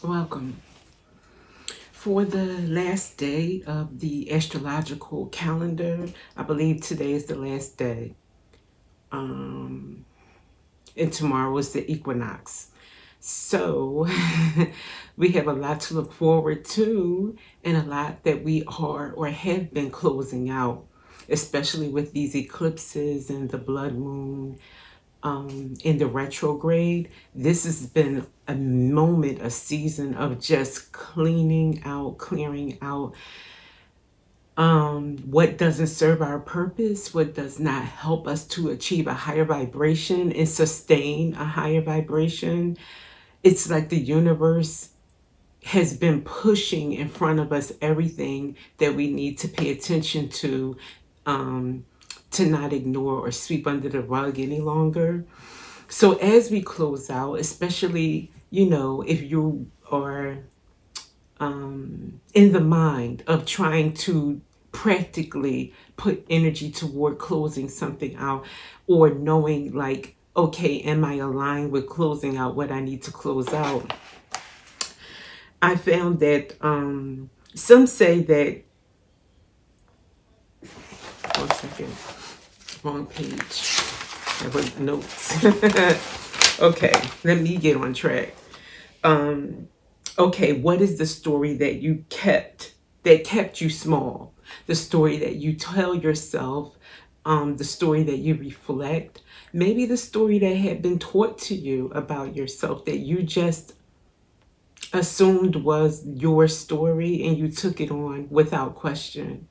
Welcome. For the last day of the astrological calendar, I believe today is the last day. Um, and tomorrow is the equinox. So we have a lot to look forward to and a lot that we are or have been closing out, especially with these eclipses and the blood moon in the retrograde. This has been a moment, a season of just cleaning out, clearing out what doesn't serve our purpose, what does not help us to achieve a higher vibration and sustain a higher vibration. It's like the universe has been pushing in front of us everything that we need to pay attention um, to not ignore or sweep under the rug any longer. So as we close out, especially, if you are in the mind of trying to practically put energy toward closing something out or knowing like, okay, am I aligned with closing out what I need to close out? I found that some say that, one second, wrong page. I wrote notes. Okay, let me get on track. Okay, what is the story that you kept that kept you small? The story that you tell yourself, the story that you reflect, maybe the story that had been taught to you about yourself that you just assumed was your story and you took it on without question.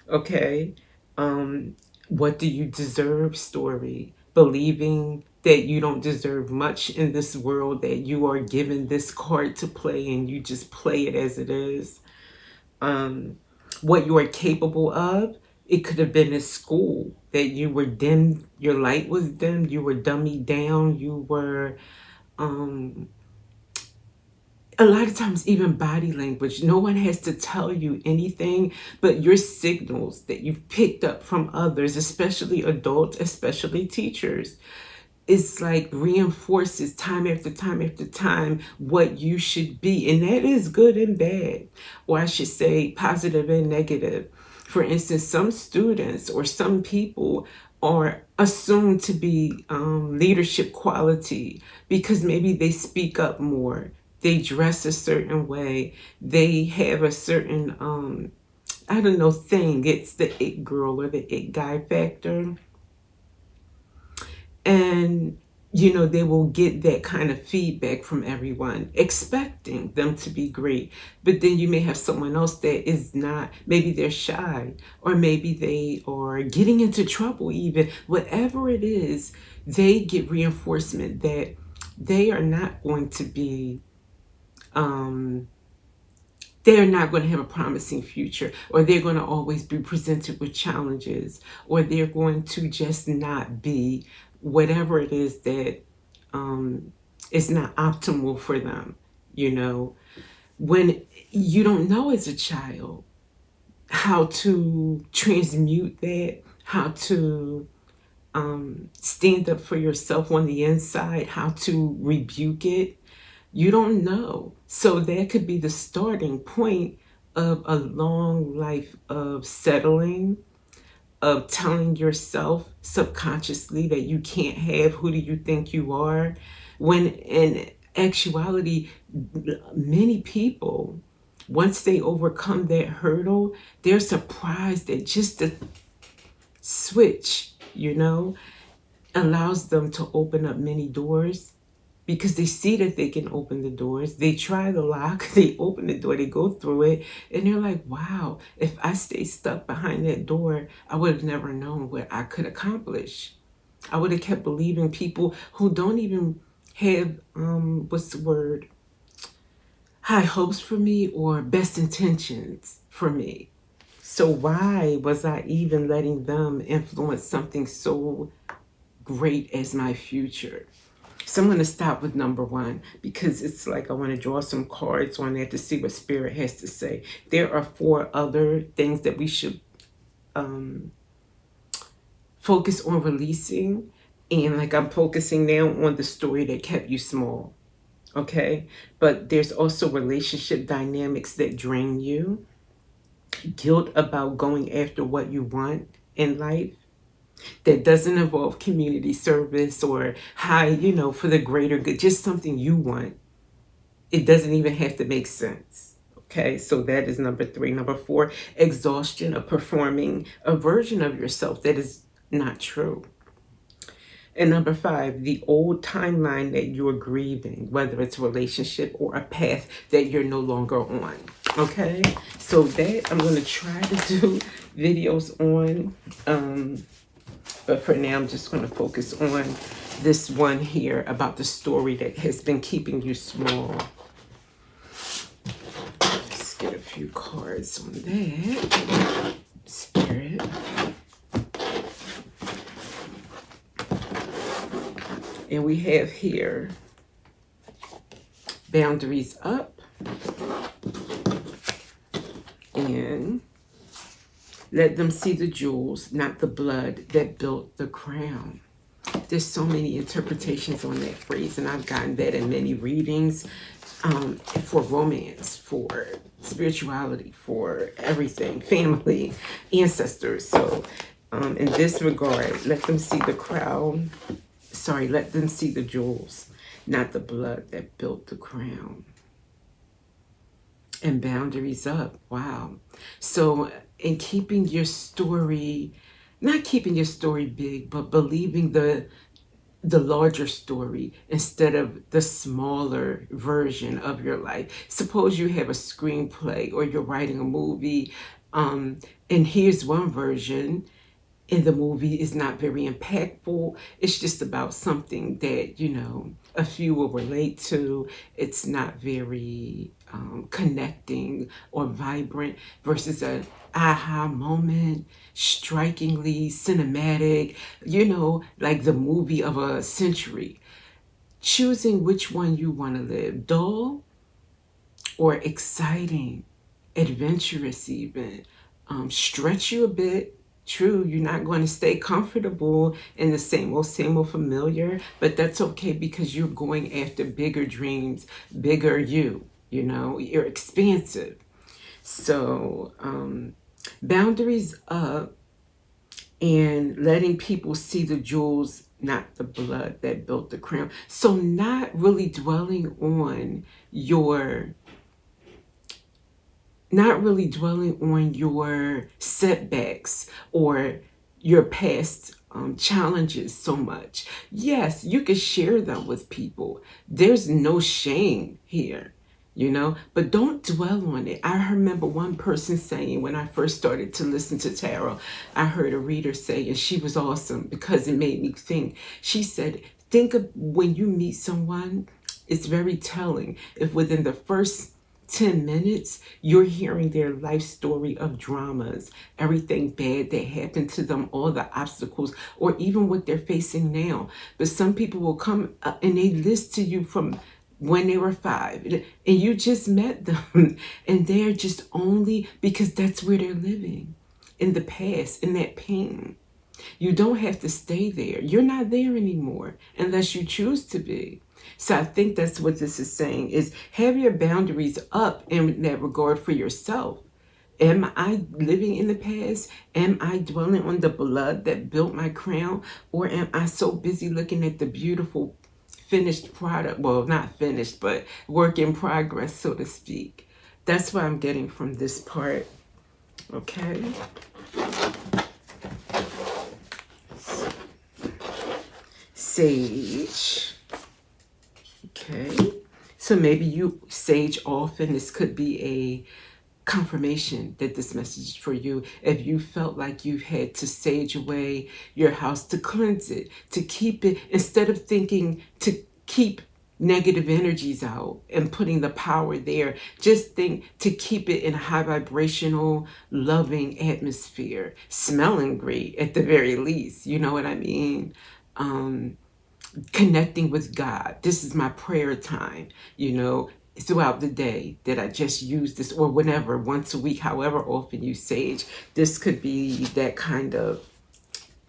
Okay. What do you deserve story? Believing that you don't deserve much in this world, that you are given this card to play and you just play it as it is. What you are capable of. It could have been at school that you were dimmed, your light was dimmed, you were dummied down, you were a lot of times even body language. No one has to tell you anything, but your signals that you've picked up from others, especially adults, especially teachers, it's like reinforces time after time after time what you should be. And that is good and bad, or I should say positive and negative. For instance, some students or some people are assumed to be leadership quality because maybe they speak up more, they dress a certain way, they have a certain I don't know thing. It's the it girl or the it guy factor. And they will get that kind of feedback from everyone expecting them to be great, but then you may have someone else that is not. Maybe they're shy, or maybe they are getting into trouble. Even whatever it is, they get reinforcement that they are not going to be they're not going to have a promising future, or they're going to always be presented with challenges, or they're going to just not be whatever it is that is not optimal for them. When you don't know as a child how to transmute that, how to stand up for yourself on the inside, how to rebuke it, you don't know. So that could be the starting point of a long life of settling, of telling yourself subconsciously that you can't have who do you think you are, when in actuality, many people, once they overcome that hurdle, they're surprised that just the switch, allows them to open up many doors because they see that they can open the doors. They try the lock, they open the door, they go through it, and they're like, wow, if I stayed stuck behind that door, I would have never known what I could accomplish. I would have kept believing people who don't even have, what's the word, high hopes for me or best intentions for me. So why was I even letting them influence something so great as my future? So I'm going to stop with number one because it's like I want to draw some cards on that to see what Spirit has to say. There are four other things that we should focus on releasing. And like I'm focusing now on the story that kept you small. okay? But there's also relationship dynamics that drain you, guilt about going after what you want in life that doesn't involve community service or high, for the greater good, just something you want. It doesn't even have to make sense. Okay, so that is number 3. Number 4, exhaustion of performing a version of yourself that is not true. And number 5, the old timeline that you're grieving, whether it's a relationship or a path that you're no longer on. Okay, so that I'm going to try to do videos on, but for now I'm just going to focus on this one here about the story that has been keeping you small. Let's get a few cards on that. Spirit. And we have here boundaries up and let them see the jewels, not the blood that built the crown. There's so many interpretations on that phrase, and I've gotten that in many readings, for romance, for spirituality, for everything, family, ancestors. So in this regard, let them see the crown. Sorry, let them see the jewels, not the blood that built the crown. And boundaries up. Wow. So in keeping your story, not keeping your story big, but believing the larger story instead of the smaller version of your life. Suppose you have a screenplay or you're writing a movie, and here's one version, and the movie is not very impactful. It's just about something that, a few will relate to. It's not very connecting or vibrant versus a aha moment, strikingly cinematic, like the movie of a century. Choosing which one you want to live, dull or exciting, adventurous even, stretch you a bit. True, you're not going to stay comfortable in the same old familiar, but that's okay because you're going after bigger dreams, bigger you're expansive. So boundaries up and letting people see the jewels, not the blood that built the crown. So not really dwelling on your setbacks or your past challenges so much. Yes, you can share them with people. There's no shame here, but don't dwell on it. I remember one person saying when I first started to listen to tarot, I heard a reader say, and she was awesome because it made me think. She said, think of when you meet someone, it's very telling if within the first 10 minutes, you're hearing their life story of dramas, everything bad that happened to them, all the obstacles, or even what they're facing now. But some people will come and they list to you from when they were 5, and you just met them, and they're just only because that's where they're living, in the past, in that pain. You don't have to stay there. You're not there anymore unless you choose to be. So I think that's what this is saying, is have your boundaries up in that regard for yourself. Am I living in the past? Am I dwelling on the blood that built my crown? Or am I so busy looking at the beautiful finished product? Well, not finished, but work in progress, so to speak. That's what I'm getting from this part. Okay. Sage. Okay, so maybe you sage often. This could be a confirmation that this message is for you. If you felt like you had to sage away your house, to cleanse it, to keep it, instead of thinking to keep negative energies out and putting the power there, just think to keep it in a high vibrational, loving atmosphere, smelling great at the very least. You know what I mean? Connecting with God. This is my prayer time, throughout the day that I just use this, or whenever, once a week, however often you sage. This could be that kind of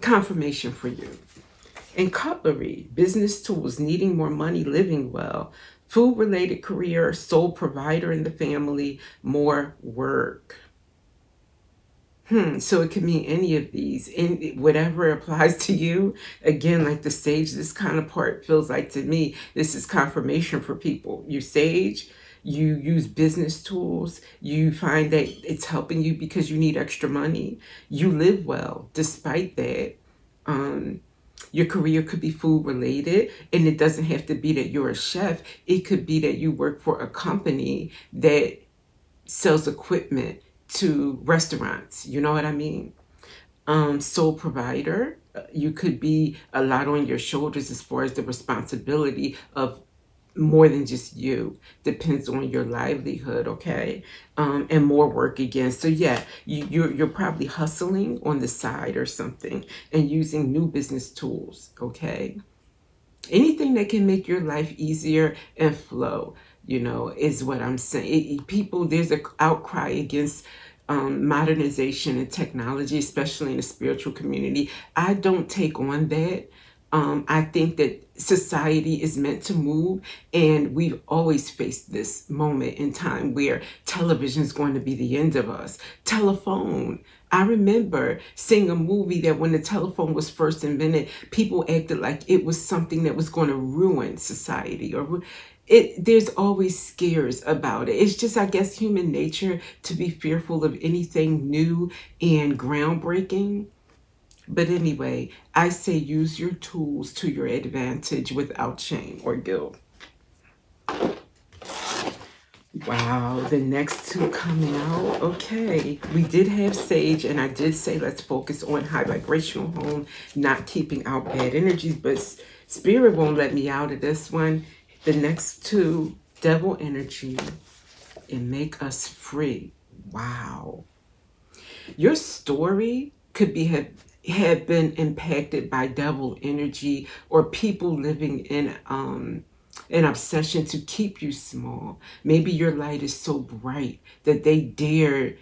confirmation for you. And cutlery, business tools, needing more money, living well, Food-related career, sole provider in the family, more work. So it could mean any of these, and whatever applies to you. Again, like the sage, this kind of part feels like to me, this is confirmation for people. You sage, you use business tools, you find that it's helping you because you need extra money. You live well despite that. Your career could be food related, and it doesn't have to be that you're a chef. It could be that you work for a company that sells equipment to restaurants. You know what I mean? Sole provider, you could be a lot on your shoulders as far as the responsibility of more than just you. Depends on your livelihood, okay? And more work again. So yeah, you're probably hustling on the side or something and using new business tools, okay? Anything that can make your life easier and flow, is what I'm saying. People, there's an outcry against modernization and technology, especially in the spiritual community. I don't take on that. I think that society is meant to move, and we've always faced this moment in time where television is going to be the end of us. Telephone. I remember seeing a movie that when the telephone was first invented, people acted like it was something that was going to ruin society, or there's always scares about it. It's just, I guess, human nature to be fearful of anything new and groundbreaking. But anyway, I say use your tools to your advantage without shame or guilt. Wow, the next two coming out. Okay, we did have Sage, and I did say let's focus on high vibrational home, not keeping out bad energies, but Spirit won't let me out of this one. The next two, Devil energy and make us free. Wow. Your story could be have been impacted by devil energy, or people living in an obsession to keep you small. Maybe your light is so bright that they dare,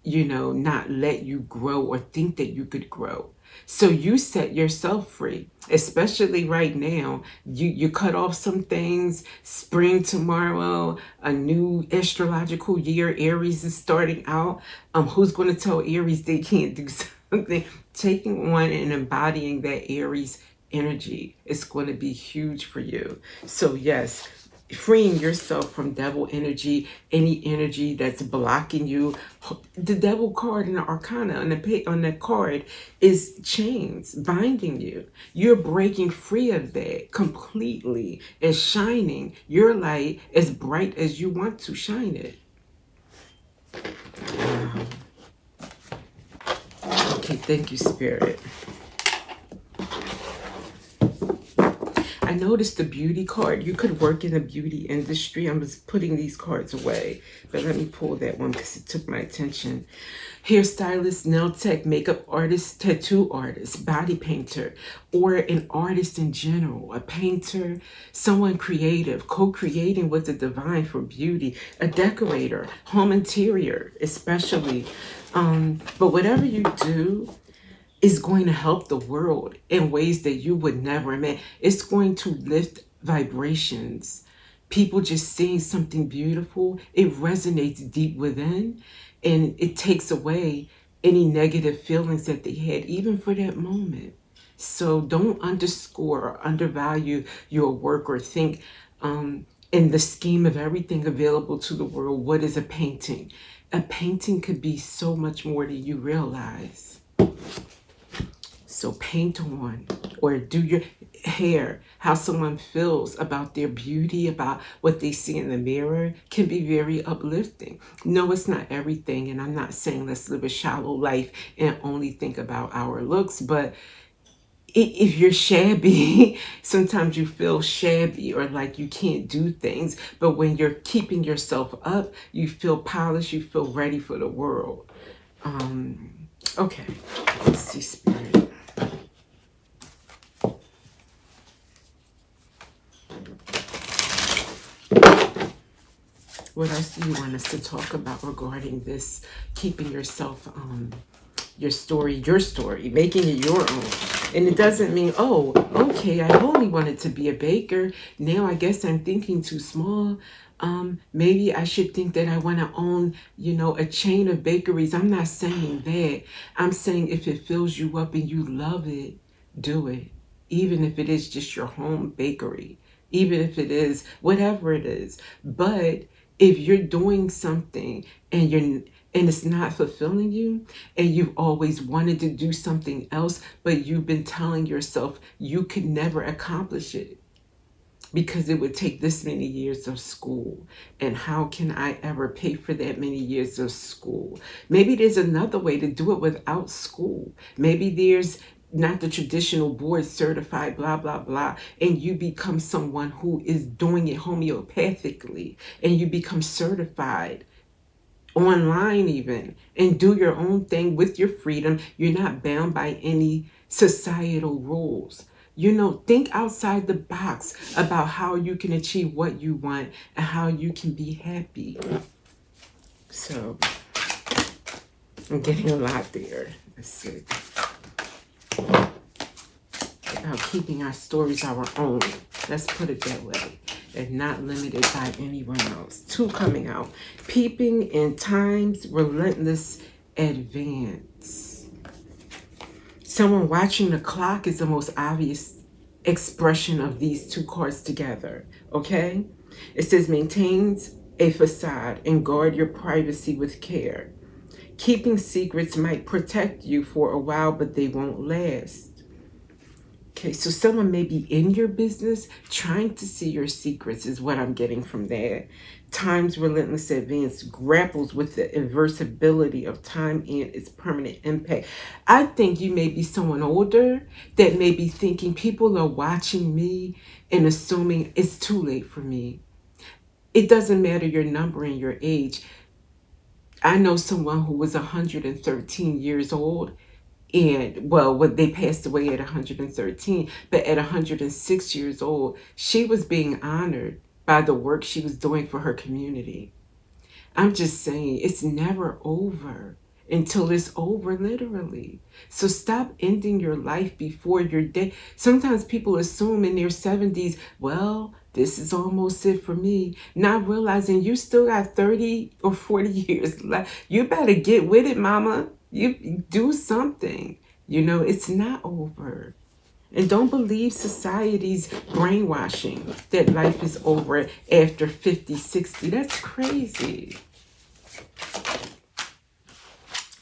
not let you grow or think that you could grow. So you set yourself free, especially right now. You cut off some things. Spring tomorrow, a new astrological year, Aries is starting out. Who's going to tell Aries they can't do something? Taking on and embodying that Aries energy is going to be huge for you. So yes, freeing yourself from devil energy, any energy that's blocking you. The devil card in the arcana on the card is chains binding you. You're breaking free of that completely and shining your light as bright as you want to shine it. Okay, thank you, Spirit. I noticed the beauty card. You could work in the beauty industry. I'm just putting these cards away, but let me pull that one because it took my attention. Hairstylist, nail tech, makeup artist, tattoo artist, body painter, or an artist in general, a painter, someone creative, co-creating with the divine for beauty, a decorator, home interior especially. But whatever you do is going to help the world in ways that you would never imagine. It's going to lift vibrations. People just seeing something beautiful, it resonates deep within, and it takes away any negative feelings that they had, even for that moment. So don't underscore or undervalue your work, or think in the scheme of everything available to the world, what is a painting? A painting could be so much more than you realize. So paint on, or do your hair. How someone feels about their beauty, about what they see in the mirror, can be very uplifting. No, it's not everything, and I'm not saying let's live a shallow life and only think about our looks, but if you're shabby, sometimes you feel shabby or like you can't do things. But when you're keeping yourself up, you feel polished, you feel ready for the world. Okay, let's see, Spirit. What else do you want us to talk about regarding this, keeping yourself, your story, making it your own? And it doesn't mean, oh, okay, I only wanted to be a baker. Now I guess I'm thinking too small. Maybe I should think that I want to own, a chain of bakeries. I'm not saying that. I'm saying if it fills you up and you love it, do it. Even if it is just your home bakery, even if it is whatever it is. But if you're doing something and it's not fulfilling you, and you've always wanted to do something else, but you've been telling yourself you could never accomplish it because it would take this many years of school, and how can I ever pay for that many years of school? Maybe there's another way to do it without school. Maybe there's not the traditional board certified blah blah blah, and you become someone who is doing it homeopathically, and you become certified online even, and do your own thing with your freedom. You're not bound by any societal rules. Think outside the box about how you can achieve what you want and how you can be happy. So I'm getting a lot there. Let's see. About keeping our stories our own. Let's put it that way. And not limited by anyone else. 2 coming out. Peeping in time's relentless advance. Someone watching the clock is the most obvious expression of these 2 cards together. Okay? It says maintains a facade and guard your privacy with care. Keeping secrets might protect you for a while, but they won't last. Okay, so someone may be in your business trying to see your secrets is what I'm getting from that. Time's relentless advance grapples with the inversibility of time and its permanent impact. I think you may be someone older that may be thinking people are watching me and assuming it's too late for me. It doesn't matter your number and your age. I know someone who was 113 years old. And they passed away at 113, but at 106 years old, she was being honored by the work she was doing for her community. I'm just saying, it's never over until it's over, literally. So stop ending your life before your day. Sometimes people assume in their 70s, well, this is almost it for me. Not realizing you still got 30 or 40 years left. You better get with it, mama. You do something. It's not over. And don't believe society's brainwashing that life is over after 50, 60. That's crazy.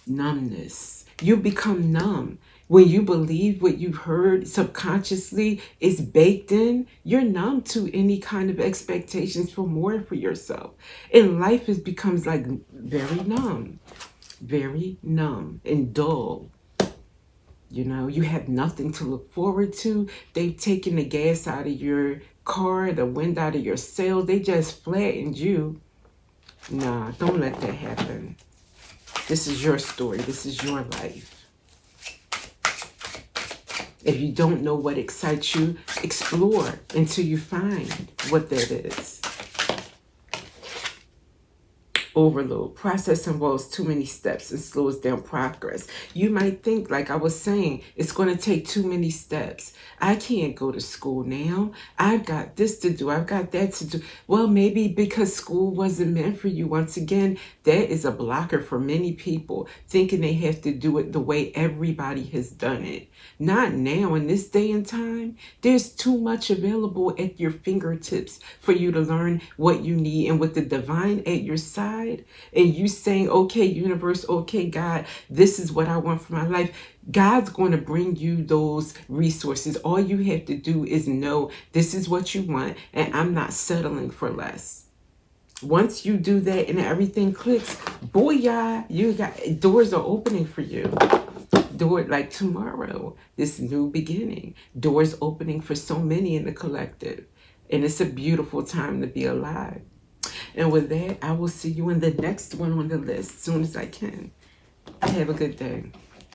Numbness. You become numb. When you believe what you've heard subconsciously is baked in, you're numb to any kind of expectations for more for yourself. And life becomes like very numb and dull. You have nothing to look forward to. They've taken the gas out of your car, the wind out of your sail. They just flattened you. Nah, don't let that happen. This is your story. This is your life. If you don't know what excites you, explore until you find what that is. Overload. Process involves too many steps and slows down progress. You might think, like I was saying, it's going to take too many steps. I can't go to school now. I've got this to do. I've got that to do. Well, maybe because school wasn't meant for you. Once again, that is a blocker for many people, thinking they have to do it the way everybody has done it. Not now, in this day and time. There's too much available at your fingertips for you to learn what you need. And with the divine at your side, and you saying, okay, universe, okay, God, this is what I want for my life, God's going to bring you those resources. All you have to do is know this is what you want, and I'm not settling for less. Once you do that and everything clicks, booyah, you got doors are opening for you. Door like tomorrow, this new beginning. Doors opening for so many in the collective. And it's a beautiful time to be alive. And with that, I will see you in the next one on the list as soon as I can. Have a good day.